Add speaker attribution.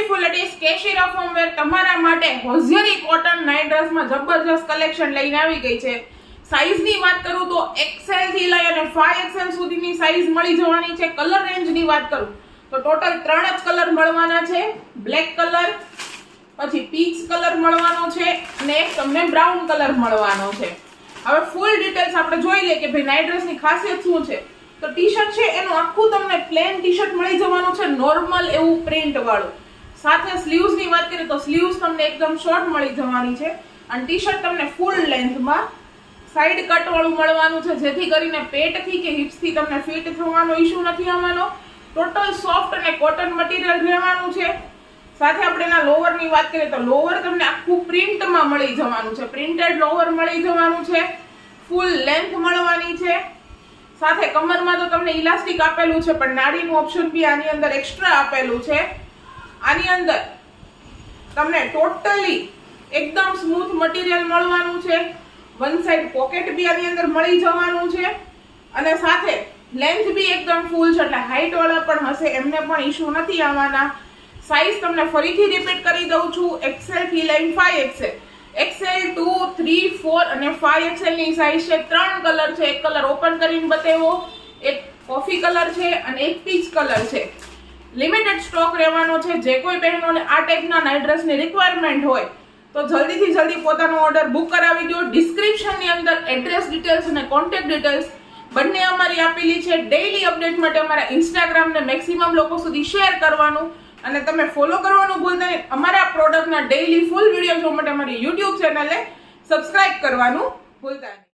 Speaker 1: Beautiful it is કેશિરા ફોર્મવેર તમારા માટે હોઝિયરી cotton night ડ્રેસમાં જબરજસ્ત કલેક્શન લઈને આવી ગઈ છે. સાઈઝની વાત કરું તો XL થી લઈ અને 5XL સુધીની સાઈઝ મળી જવાની છે. કલર રેન્જની વાત કરું તો ટોટલ 3 જ કલર મળવાના છે. બ્લેક કલર, પછી પીચ કલર મળવાનો છે અને એક તમને બ્રાઉન કલર મળવાનો છે. હવે ફૂલ ડિટેલ્સ આપણે જોઈ લઈએ કે ભાઈ નાઇટ ડ્રેસની ખાસિયત શું છે. તો ટી-શર્ટ છે એનું આખું તમને પ્લેન ટી-શર્ટ મળી જવાનું છે, નોર્મલ એવું પ્રિન્ટ વાળું. સાથે સ્લીવ્સ ની વાત કરીએ તો સ્લીવ્સ તમને એકદમ શોર્ટ મળી જવાની છે અને ટી-શર્ટ તમને ફૂલ લેન્થમાં સાઈડ કટ વાળું મળવાનું છે, જેથી કરીને પેટથી કે હિપ્સથી તમને ફિટ થવાનો ઇશ્યુ નથી આવવાનો. ટોટલ સોફ્ટ અને કોટન મટીરીયલ રહેવાનું છે. સાથે આપણે એના લોવર ની વાત કરીએ તો લોવર તમને આખું પ્રિન્ટમાં મળી જવાનું છે, પ્રિન્ટેડ લોવર મળી જવાનું છે, ફૂલ લેન્થ મળવાની છે. સાથે કમરમાં તો તમને ઇલાસ્ટિક આપેલું છે પણ નાડીનું ઓપ્શન બી આની અંદર એક્સ્ટ્રા આપેલું છે. આની અંદર તમને ટોટલી એકદમ સ્મૂથ મટીરીયલ મળવાનું છે. વન સાઈડ પોકેટ બી આની અંદર મળી જવાનું છે અને સાથે લેન્થ બી એકદમ ફૂલ છે, એટલે હાઈટ વાળા પણ હશે એમને પણ ઇશ્યુ નથી આવવાના. સાઈઝ તમને ફરીથી રિપીટ કરી દઉં છું, XL થી લઈને 5XL, XL 2, 3, 4 અને 5XL ની સાઈઝ છે. 3 કલર છે. એક કલર ઓપન કરીને બતાવો, એક કોફી કલર છે અને એક પીચ કલર છે. લિમિટેડ સ્ટોક રહેવાનો છે. જે કોઈ બહેનોને આ ટાઈપના નાઇટ ડ્રેસની રિક્વાયરમેન્ટ હોય તો જલ્દીથી જલ્દી પોતાનો ઓર્ડર બુક કરાવી દો. ડિસ્ક્રિપ્શનની અંદર એડ્રેસ ડિટેલ્સ અને કોન્ટેક્ટ ડિટેલ્સ બંને અમારી આપેલી છે. ડેઈલી અપડેટ માટે અમારા ઇન્સ્ટાગ્રામને મેક્સિમમ લોકો સુધી શેર કરવાનું અને તમે ફોલો કરવાનું ભૂલતા નહીં. અમારા પ્રોડક્ટના ડેઈલી ફૂલ વિડીયો જોવા માટે અમારી YouTube ચેનલને સબસ્ક્રાઇબ કરવાનું ભૂલતા નહીં.